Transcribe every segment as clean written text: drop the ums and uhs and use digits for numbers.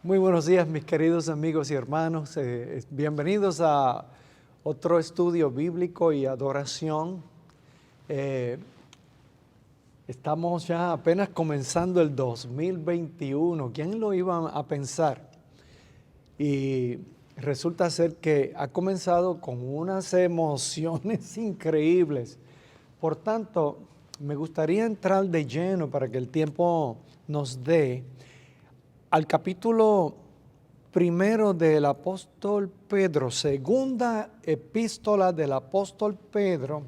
Muy buenos días, mis queridos amigos y hermanos. Bienvenidos a otro estudio bíblico y adoración. Estamos ya apenas comenzando el 2021. ¿Quién lo iba a pensar? Y resulta ser que ha comenzado con unas emociones increíbles. Por tanto, me gustaría entrar de lleno para que el tiempo nos dé al capítulo primero del apóstol Pedro, segunda epístola del apóstol Pedro,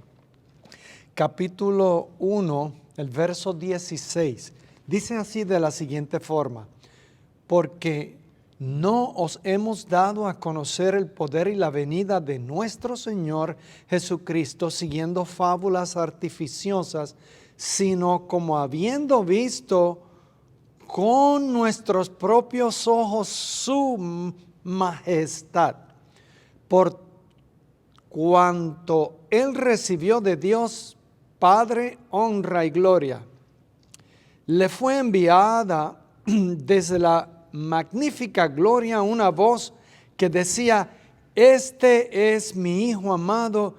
capítulo 1, el verso 16. Dice así de la siguiente forma: porque no os hemos dado a conocer el poder y la venida de nuestro Señor Jesucristo siguiendo fábulas artificiosas, sino como habiendo visto con nuestros propios ojos su majestad, por cuanto Él recibió de Dios Padre honra y gloria. Le fue enviada desde la magnífica gloria una voz que decía: este es mi Hijo amado,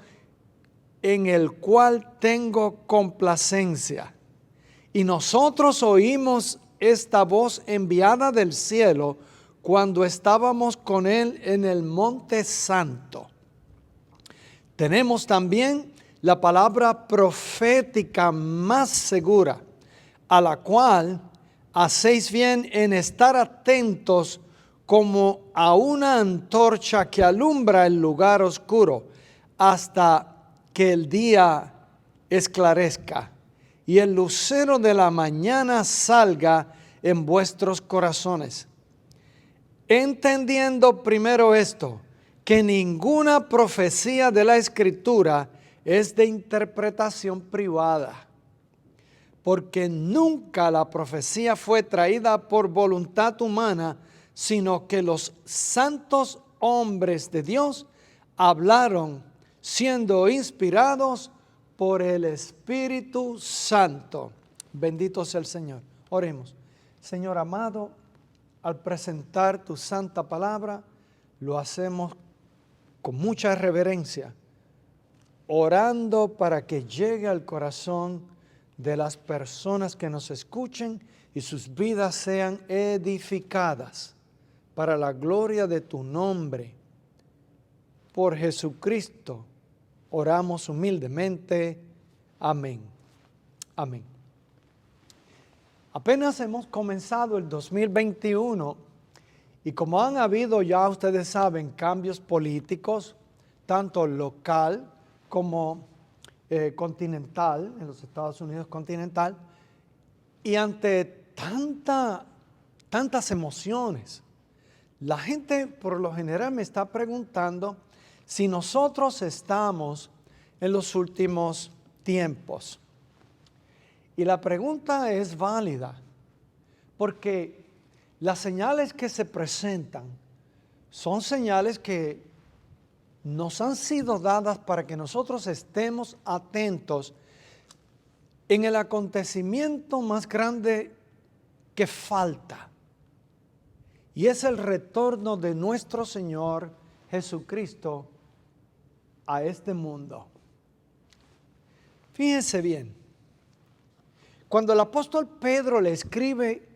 en el cual tengo complacencia. Y nosotros oímos esta voz enviada del cielo cuando estábamos con Él en el Monte Santo. Tenemos también la palabra profética más segura, a la cual hacéis bien en estar atentos como a una antorcha que alumbra el lugar oscuro hasta que el día esclarezca y el lucero de la mañana salga en vuestros corazones. Entendiendo primero esto, que ninguna profecía de la Escritura es de interpretación privada, porque nunca la profecía fue traída por voluntad humana, sino que los santos hombres de Dios hablaron siendo inspirados por el Espíritu Santo. Bendito sea el Señor. Oremos. Señor amado, al presentar tu santa palabra, lo hacemos con mucha reverencia, orando para que llegue al corazón de las personas que nos escuchen y sus vidas sean edificadas para la gloria de tu nombre. Por Jesucristo oramos humildemente. Amén. Amén. Apenas hemos comenzado el 2021 y como han habido, ya ustedes saben, cambios políticos, tanto local como continental, en los Estados Unidos continental, y ante tantas emociones, la gente por lo general me está preguntando si nosotros estamos en los últimos tiempos. Y la pregunta es válida, porque las señales que se presentan son señales que nos han sido dadas para que nosotros estemos atentos en el acontecimiento más grande que falta, y es el retorno de nuestro Señor Jesucristo a este mundo. Fíjense bien, cuando el apóstol Pedro le escribe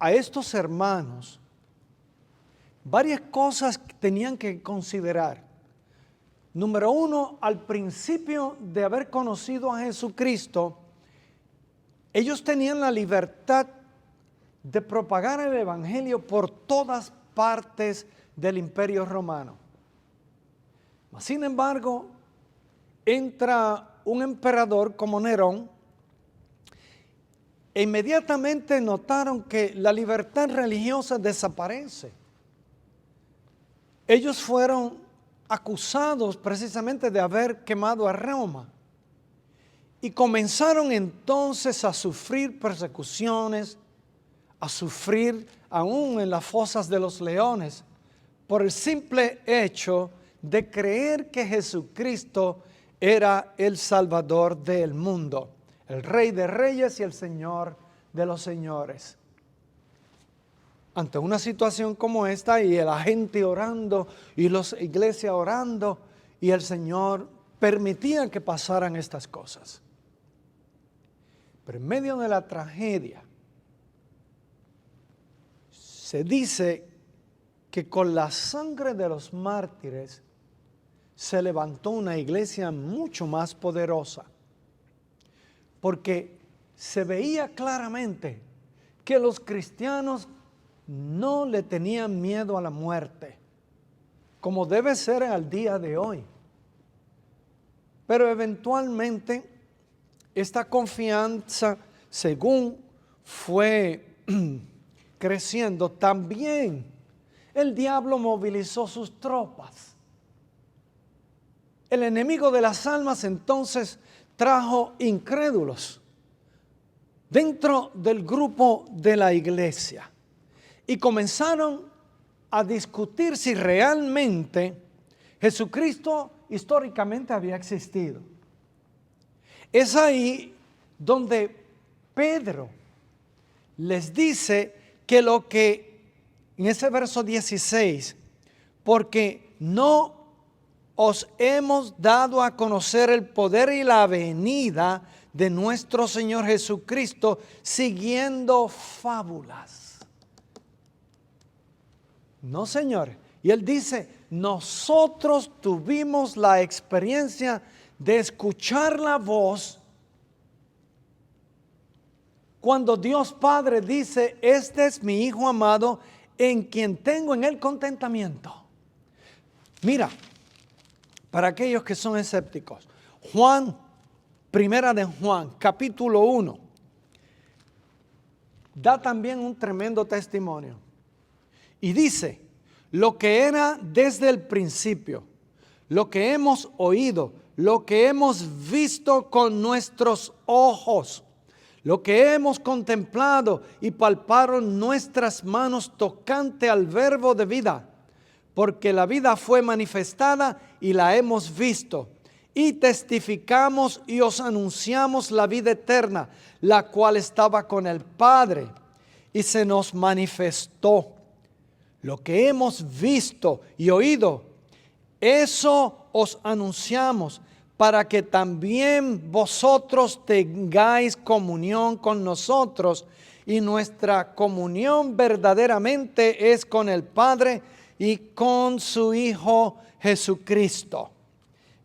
a estos hermanos, varias cosas tenían que considerar. Número uno, al principio de haber conocido a Jesucristo, ellos tenían la libertad de propagar el evangelio por todas partes del Imperio Romano. Sin embargo, entra un emperador como Nerón e inmediatamente notaron que la libertad religiosa desaparece. Ellos fueron acusados precisamente de haber quemado a Roma y comenzaron entonces a sufrir persecuciones, a sufrir aún en las fosas de los leones, por el simple hecho de creer que Jesucristo era el Salvador del mundo, el Rey de Reyes y el Señor de los Señores. ante una situación como esta y la gente orando y las iglesias orando y el Señor permitía que pasaran estas cosas. Pero en medio de la tragedia se dice que con la sangre de los mártires se levantó una iglesia mucho más poderosa, porque se veía claramente que los cristianos no le tenían miedo a la muerte, como debe ser al día de hoy. Pero eventualmente esta confianza, según fue creciendo, también el diablo movilizó sus tropas. El enemigo de las almas entonces trajo incrédulos dentro del grupo de la iglesia y comenzaron a discutir si realmente Jesucristo históricamente había existido. Es ahí donde Pedro les dice que lo que, en ese verso 16, porque no os hemos dado a conocer el poder y la venida de nuestro Señor Jesucristo siguiendo fábulas. No, señores. Y él dice, nosotros tuvimos la experiencia de escuchar la voz cuando Dios Padre dice, este es mi Hijo amado en quien tengo en él contentamiento. Mira, para aquellos que son escépticos, Primera de Juan, capítulo 1, da también un tremendo testimonio. Y dice, lo que era desde el principio, lo que hemos oído, lo que hemos visto con nuestros ojos, lo que hemos contemplado y palparon nuestras manos tocante al verbo de vida, porque la vida fue manifestada y la hemos visto. Y testificamos y os anunciamos la vida eterna, la cual estaba con el Padre y se nos manifestó. Lo que hemos visto y oído, eso os anunciamos, para que también vosotros tengáis comunión con nosotros. Y nuestra comunión verdaderamente es con el Padre y con su Hijo Jesucristo.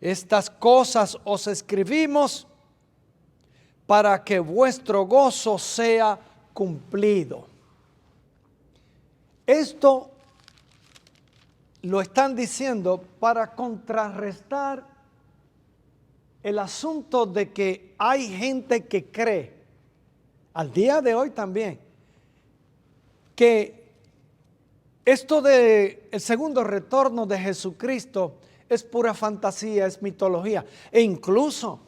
Estas cosas os escribimos para que vuestro gozo sea cumplido. Esto lo están diciendo para contrarrestar el asunto de que hay gente que cree, al día de hoy también, que esto de el segundo retorno de Jesucristo es pura fantasía, es mitología. E incluso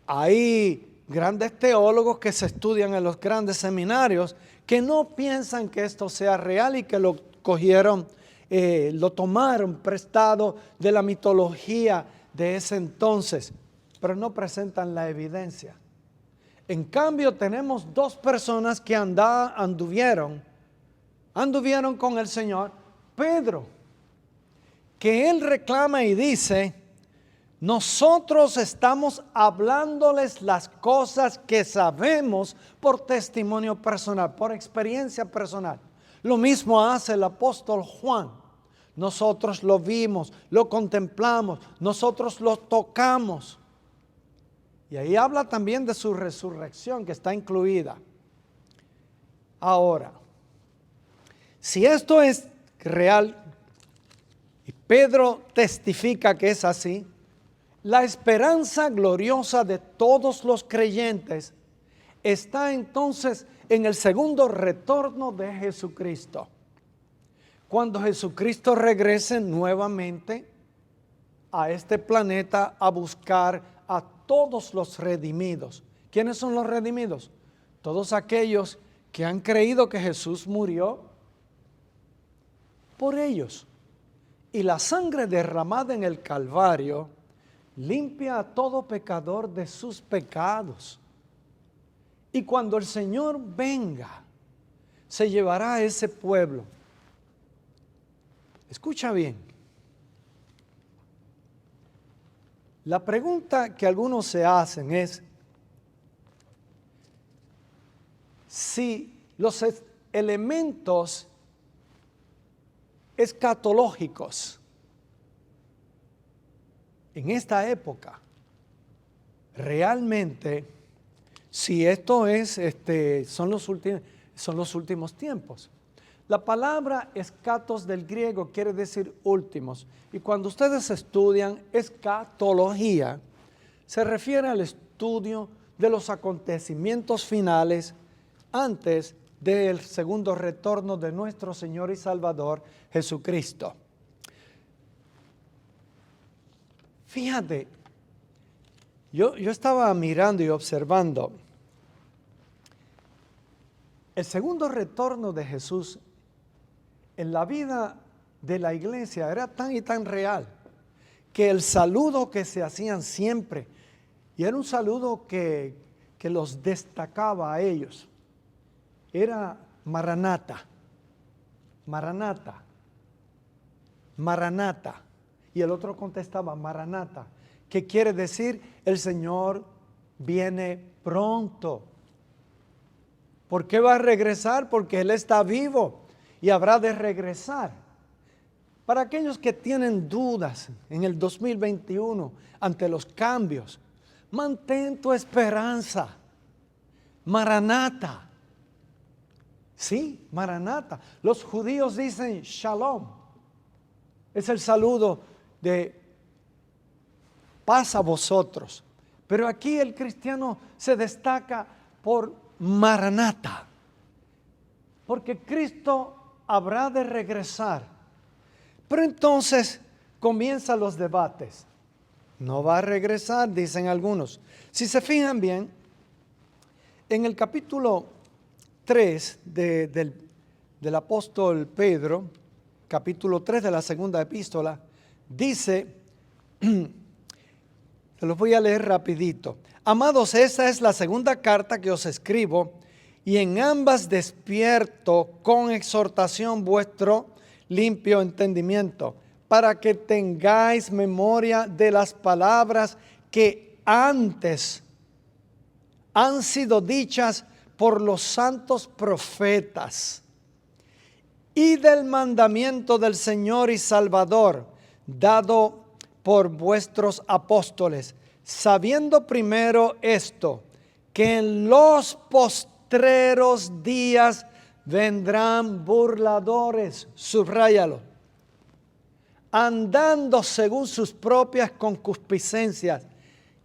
hay grandes teólogos que se estudian en los grandes seminarios que no piensan que esto sea real y que lo cogieron, lo tomaron prestado de la mitología de ese entonces, pero no presentan la evidencia. En cambio, tenemos dos personas que anduvieron con el Señor. Pedro, que él reclama y dice, nosotros estamos hablándoles las cosas que sabemos por testimonio personal, por experiencia personal. Lo mismo hace el apóstol Juan. Nosotros lo vimos, lo contemplamos, nosotros lo tocamos. Y ahí habla también de su resurrección que está incluida. Ahora, si esto es real, y Pedro testifica que es así, la esperanza gloriosa de todos los creyentes está entonces en el segundo retorno de Jesucristo. Cuando Jesucristo regrese nuevamente a este planeta a buscar a todos los redimidos. ¿Quiénes son los redimidos? Todos aquellos que han creído que Jesús murió por ellos. Y la sangre derramada en el Calvario limpia a todo pecador de sus pecados. Y cuando el Señor venga, se llevará a ese pueblo. Escucha bien. La pregunta que algunos se hacen es si los elementos escatológicos en esta época, realmente, si esto es, son los últimos tiempos. La palabra escatos del griego quiere decir últimos. Y cuando ustedes estudian escatología, se refiere al estudio de los acontecimientos finales antes del segundo retorno de nuestro Señor y Salvador Jesucristo. Fíjate, yo estaba mirando y observando. El segundo retorno de Jesús en la vida de la iglesia era tan y tan real que el saludo que se hacían siempre, y era un saludo que los destacaba a ellos, era Maranata, Maranata, Maranata. Y el otro contestaba Maranata, que quiere decir el Señor viene pronto. ¿Por qué va a regresar? Porque Él está vivo y habrá de regresar. Para aquellos que tienen dudas en el 2021 ante los cambios, mantén tu esperanza. Maranata. Sí, Maranata. Los judíos dicen Shalom. Es el saludo de paz a vosotros. Pero aquí el cristiano se destaca por Maranata. Porque Cristo habrá de regresar. Pero entonces comienzan los debates. No va a regresar, dicen algunos. Si se fijan bien, en el capítulo 3 del apóstol Pedro, capítulo 3 de la segunda epístola, dice, se los voy a leer rapidito. Amados, esta es la segunda carta que os escribo, y en ambas despierto con exhortación vuestro limpio entendimiento, para que tengáis memoria de las palabras que antes han sido dichas por los santos profetas, y del mandamiento del Señor y Salvador, dado por vuestros apóstoles, sabiendo primero esto, que en los postreros días vendrán burladores, subráyalo, andando según sus propias concupiscencias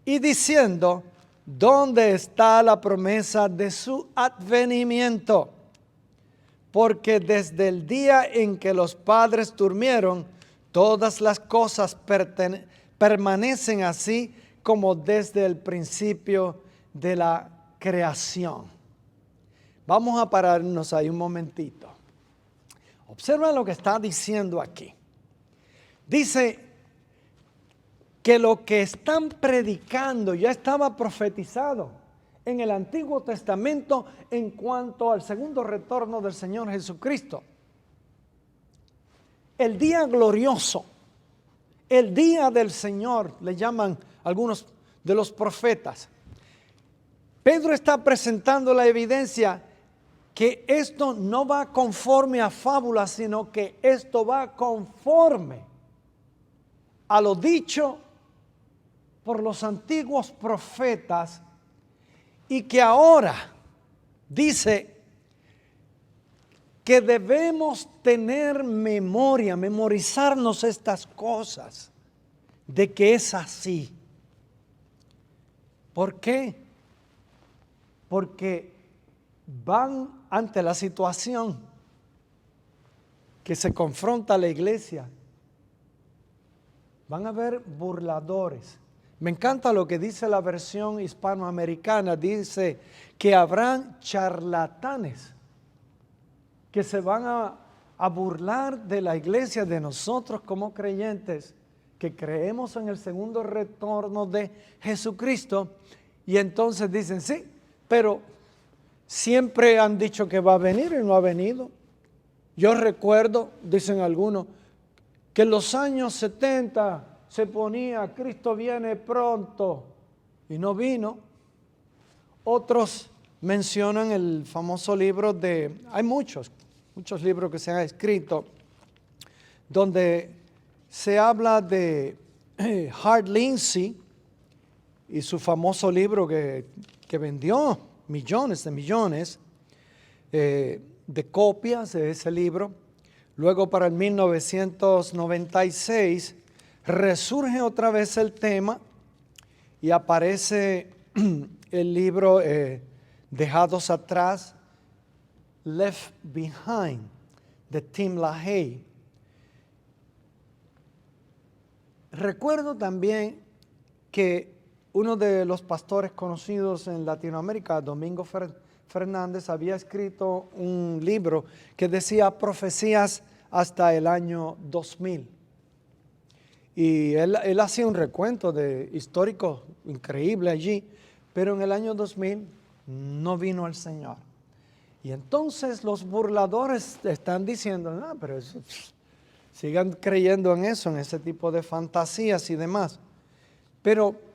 y diciendo, ¿dónde está la promesa de su advenimiento? Porque desde el día en que los padres durmieron, todas las cosas permanecen así como desde el principio de la creación. Vamos a pararnos ahí un momentito. Observa lo que está diciendo aquí. Dice que lo que están predicando ya estaba profetizado en el Antiguo Testamento en cuanto al segundo retorno del Señor Jesucristo. El día glorioso, el día del Señor, le llaman algunos de los profetas. Pedro está presentando la evidencia que esto no va conforme a fábulas, sino que esto va conforme a lo dicho por los antiguos profetas, y que ahora dice que debemos tener memoria, memorizarnos estas cosas, de que es así. ¿Por qué? Porque van ante la situación que se confronta a la iglesia. Van a haber burladores. Me encanta lo que dice la versión hispanoamericana. Dice que habrán charlatanes que se van a burlar de la iglesia, de nosotros como creyentes que creemos en el segundo retorno de Jesucristo. Y entonces dicen, sí, pero Siempre han dicho que va a venir y no ha venido. Yo recuerdo, dicen algunos, que en los años 70 se ponía Cristo viene pronto y no vino. Otros mencionan el famoso libro hay muchos libros que se han escrito donde se habla de Hart Lindsey y su famoso libro que vendió millones de millones de copias de ese libro. Luego para el 1996 resurge otra vez el tema y aparece el libro Dejados Atrás, Left Behind, de Tim LaHaye. Recuerdo también que uno de los pastores conocidos en Latinoamérica, Domingo Fernández, había escrito un libro que decía profecías hasta el año 2000. Y él hacía un recuento de histórico increíble allí, pero en el año 2000 no vino el Señor. Y entonces los burladores están diciendo, no, pero eso, sigan creyendo en eso, en ese tipo de fantasías y demás. Pero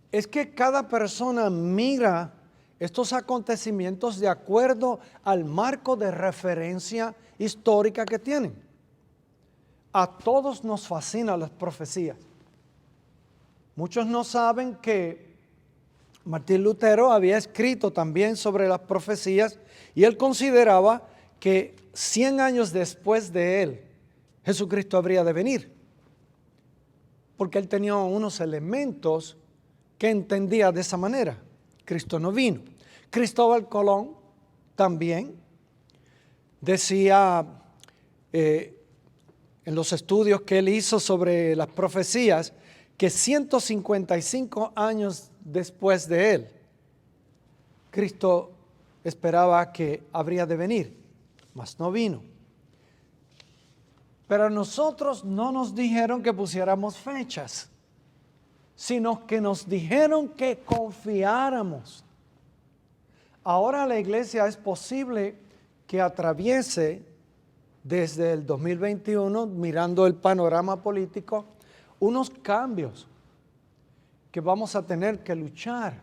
es que cada persona mira estos acontecimientos de acuerdo al marco de referencia histórica que tienen. A todos nos fascinan las profecías. Muchos no saben que Martín Lutero había escrito también sobre las profecías y él consideraba que 100 años después de él, Jesucristo habría de venir. Porque él tenía unos elementos que entendía de esa manera. Cristo no vino. Cristóbal Colón también decía en los estudios que él hizo sobre las profecías que 155 años después de él, Cristo esperaba que habría de venir, mas no vino. Pero a nosotros no nos dijeron que pusiéramos fechas, sino que nos dijeron que confiáramos. Ahora la iglesia es posible que atraviese desde el 2021, mirando el panorama político, unos cambios que vamos a tener que luchar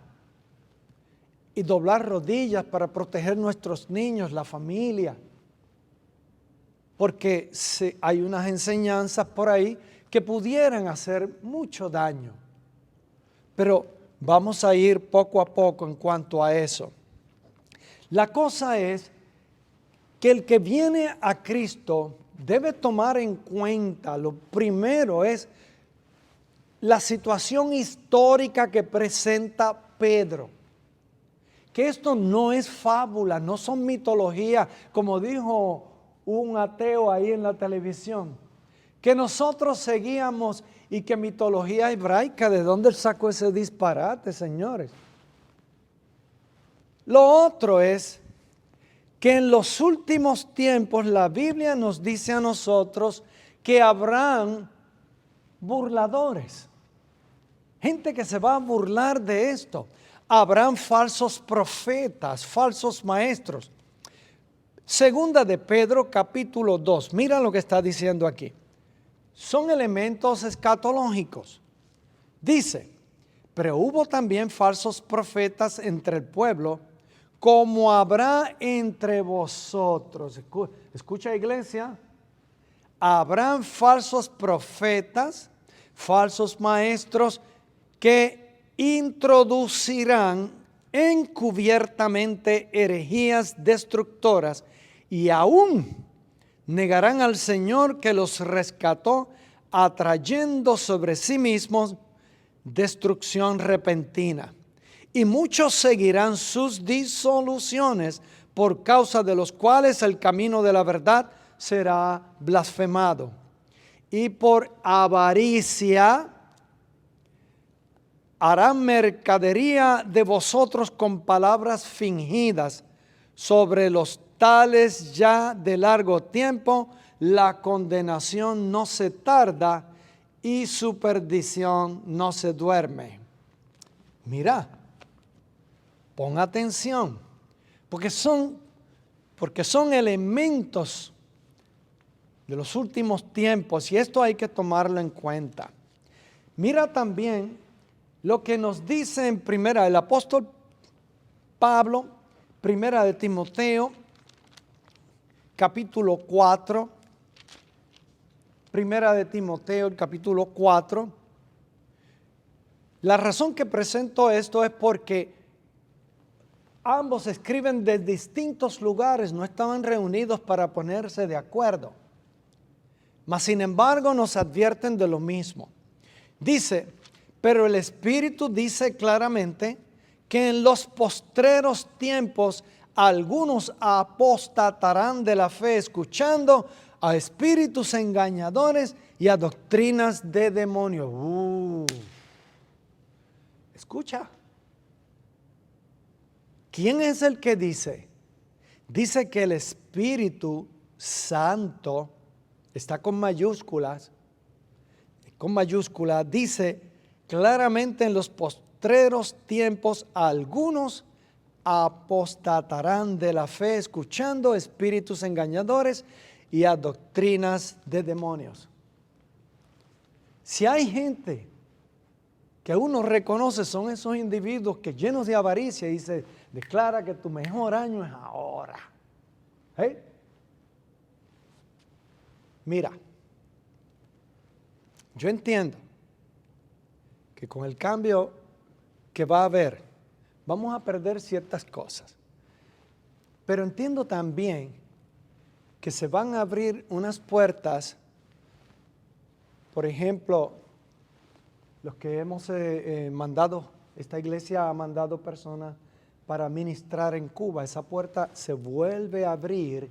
y doblar rodillas para proteger nuestros niños, la familia. Porque hay unas enseñanzas por ahí que pudieran hacer mucho daño. Pero vamos a ir poco a poco en cuanto a eso. La cosa es que el que viene a Cristo debe tomar en cuenta, lo primero es la situación histórica que presenta Pedro. Que esto no es fábula, no son mitologías, como dijo un ateo ahí en la televisión, que nosotros seguíamos y que mitología hebraica, ¿de dónde sacó ese disparate, señores? Lo otro es que en los últimos tiempos la Biblia nos dice a nosotros que habrán burladores, gente que se va a burlar de esto. Habrán falsos profetas, falsos maestros. Segunda de Pedro capítulo 2, mira lo que está diciendo aquí. Son elementos escatológicos. Dice, pero hubo también falsos profetas entre el pueblo, como habrá entre vosotros. Escucha, iglesia, habrán falsos profetas, falsos maestros que introducirán encubiertamente herejías destructoras y aún negarán al Señor que los rescató, atrayendo sobre sí mismos destrucción repentina. Y muchos seguirán sus disoluciones, por causa de los cuales el camino de la verdad será blasfemado. Y por avaricia harán mercadería de vosotros con palabras fingidas. Sobre los tales ya de largo tiempo, la condenación no se tarda y su perdición no se duerme. Mira, pon atención, porque son elementos de los últimos tiempos y esto hay que tomarlo en cuenta. Mira también lo que nos dice en primera el apóstol Pablo, primera de Timoteo, capítulo 4, primera de Timoteo, el capítulo 4. La razón que presento esto es porque ambos escriben de distintos lugares, no estaban reunidos para ponerse de acuerdo. Mas sin embargo nos advierten de lo mismo. Dice, pero el Espíritu dice claramente que en los postreros tiempos algunos apostatarán de la fe, escuchando a espíritus engañadores y a doctrinas de demonios. Escucha. ¿Quién es el que dice? Dice que el Espíritu Santo está con mayúsculas. Dice claramente en los postreros tiempos algunos apostatarán de la fe, escuchando espíritus engañadores y a doctrinas de demonios. Si hay gente que uno reconoce, son esos individuos que llenos de avaricia y se declara que tu mejor año es ahora. Mira, yo entiendo que con el cambio que va a haber, vamos a perder ciertas cosas. Pero entiendo también que se van a abrir unas puertas, por ejemplo, los que hemos mandado, esta iglesia ha mandado personas para ministrar en Cuba. Esa puerta se vuelve a abrir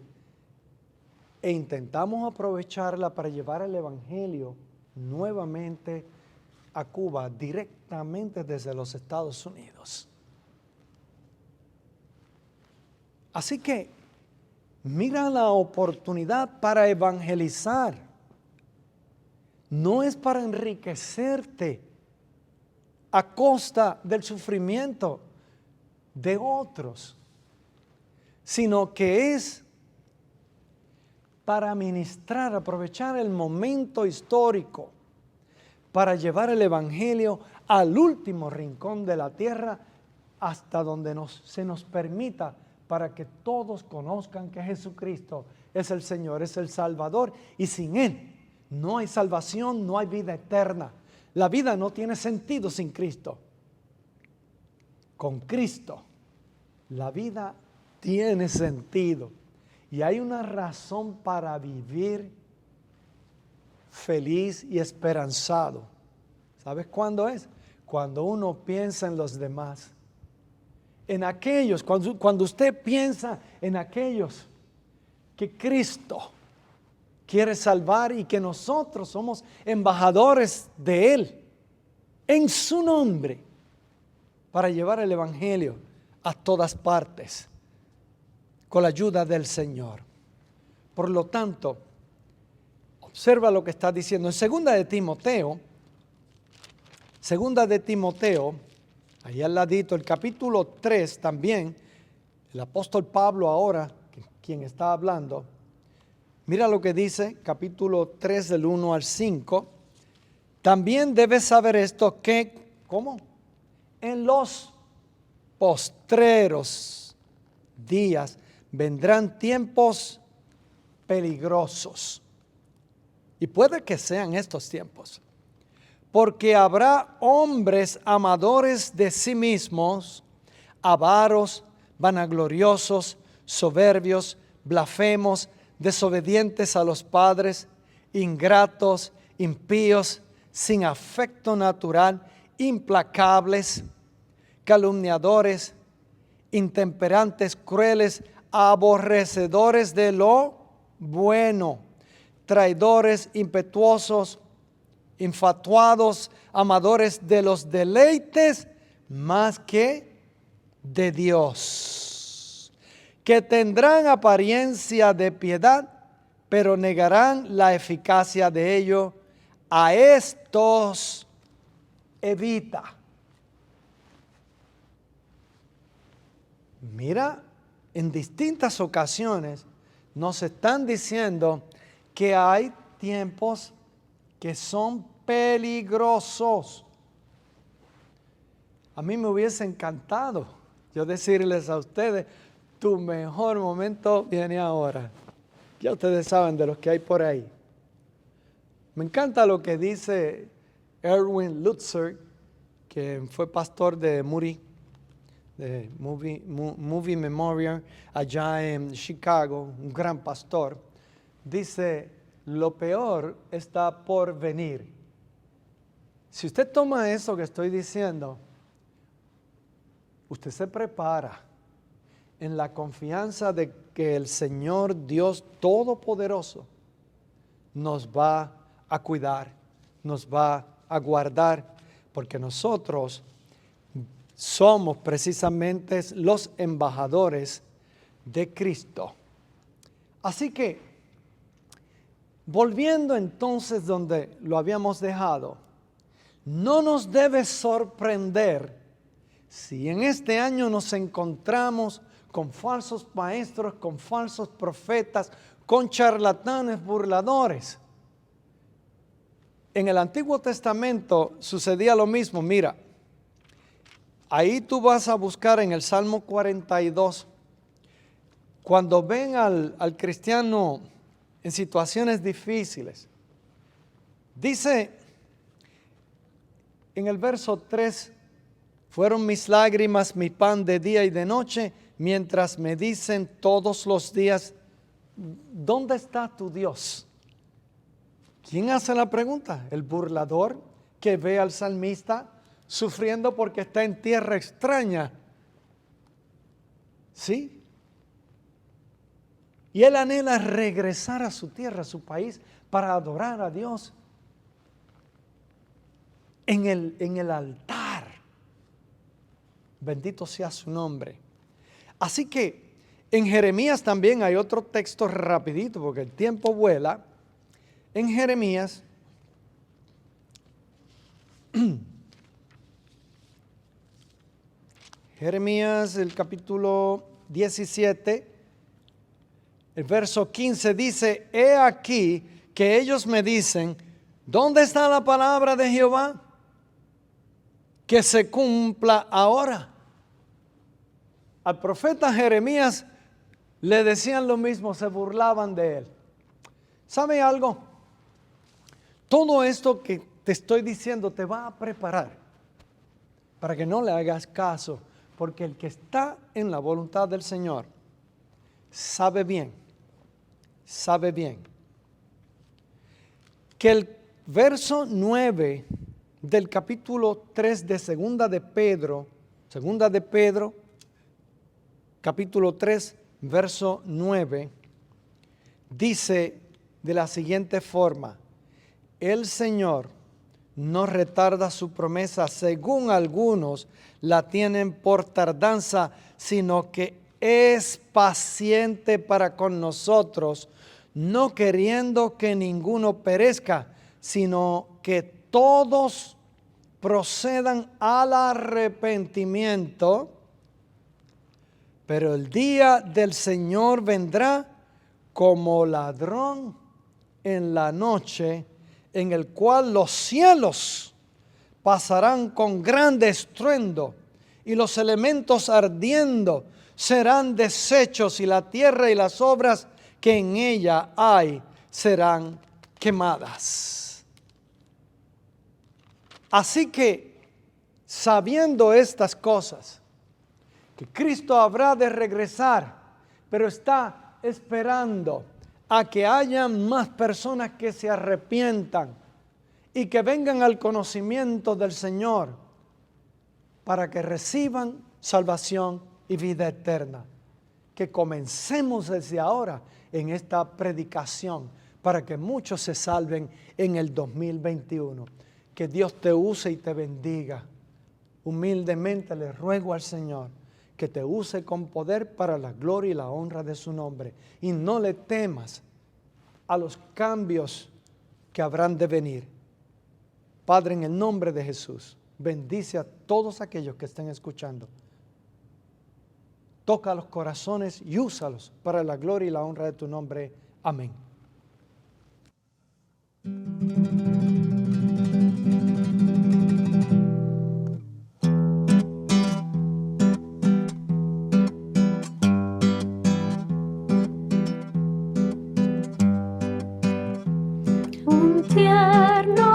e intentamos aprovecharla para llevar el evangelio nuevamente a Cuba, directamente desde los Estados Unidos. Así que mira la oportunidad para evangelizar. No es para enriquecerte a costa del sufrimiento de otros, sino que es para ministrar, aprovechar el momento histórico para llevar el evangelio al último rincón de la tierra hasta donde se nos permita, para que todos conozcan que Jesucristo es el Señor, es el Salvador, y sin Él no hay salvación, no hay vida eterna. La vida no tiene sentido sin Cristo. Con Cristo la vida tiene sentido y hay una razón para vivir feliz y esperanzado. ¿Sabes cuándo es? Cuando uno piensa en los demás. En aquellos, cuando usted piensa en aquellos que Cristo quiere salvar y que nosotros somos embajadores de Él en su nombre para llevar el evangelio a todas partes con la ayuda del Señor. Por lo tanto, observa lo que está diciendo en segunda de Timoteo, ahí al ladito, el capítulo 3 también, el apóstol Pablo ahora, quien está hablando, mira lo que dice, capítulo 3 del 1 al 5, también debes saber esto que, ¿cómo? En los postreros días vendrán tiempos peligrosos. Y puede que sean estos tiempos. Porque habrá hombres amadores de sí mismos, avaros, vanagloriosos, soberbios, blasfemos, desobedientes a los padres, ingratos, impíos, sin afecto natural, implacables, calumniadores, intemperantes, crueles, aborrecedores de lo bueno, traidores, impetuosos, infatuados, amadores de los deleites más que de Dios, que tendrán apariencia de piedad, pero negarán la eficacia de ello. A estos evita. Mira en distintas ocasiones nos están diciendo que hay tiempos que son peligrosos. A mí me hubiese encantado yo decirles a ustedes, tu mejor momento viene ahora. Ya ustedes saben de los que hay por ahí. Me encanta lo que dice Erwin Lutzer, que fue pastor de Moody, de Movie Memorial, allá en Chicago, un gran pastor. Dice, lo peor está por venir. Si usted toma eso que estoy diciendo, usted se prepara en la confianza de que el Señor Dios Todopoderoso nos va a cuidar, nos va a guardar, porque nosotros somos precisamente los embajadores de Cristo. Así que, volviendo entonces donde lo habíamos dejado, no nos debe sorprender si en este año nos encontramos con falsos maestros, con falsos profetas, con charlatanes burladores. En el Antiguo Testamento sucedía lo mismo. Mira, ahí tú vas a buscar en el Salmo 42, cuando ven al cristiano en situaciones difíciles, dice en el verso 3, fueron mis lágrimas mi pan de día y de noche, mientras me dicen todos los días, ¿dónde está tu Dios? ¿Quién hace la pregunta? El burlador que ve al salmista sufriendo porque está en tierra extraña. ¿Sí? Y él anhela regresar a su tierra, a su país, para adorar a Dios en el altar. Bendito sea su nombre. Así que en Jeremías también hay otro texto rapidito, porque el tiempo vuela. En Jeremías, el capítulo 17, el verso 15 dice, he aquí que ellos me dicen, ¿dónde está la palabra de Jehová? Que se cumpla ahora. Al profeta Jeremías le decían lo mismo, se burlaban de él. ¿Sabe algo? Todo esto que te estoy diciendo te va a preparar para que no le hagas caso, porque el que está en la voluntad del Señor sabe bien que el verso 9 del capítulo 3 de Segunda de Pedro, capítulo 3, verso 9, dice de la siguiente forma, el Señor no retarda su promesa, según algunos la tienen por tardanza, sino que es paciente para con nosotros, no queriendo que ninguno perezca, sino que todos procedan al arrepentimiento. Pero el día del Señor vendrá como ladrón en la noche, en el cual los cielos pasarán con grande estruendo y los elementos ardiendo serán deshechos y la tierra y las obras que en ella hay serán quemadas. Así que, sabiendo estas cosas, que Cristo habrá de regresar, pero está esperando a que haya más personas que se arrepientan y que vengan al conocimiento del Señor para que reciban salvación y vida eterna. Que comencemos desde ahora en esta predicación para que muchos se salven en el 2021. Que Dios te use y te bendiga. Humildemente le ruego al Señor que te use con poder para la gloria y la honra de su nombre. Y no le temas a los cambios que habrán de venir. Padre, en el nombre de Jesús, bendice a todos aquellos que estén escuchando. Toca los corazones y úsalos para la gloria y la honra de tu nombre. Amén. Un tierno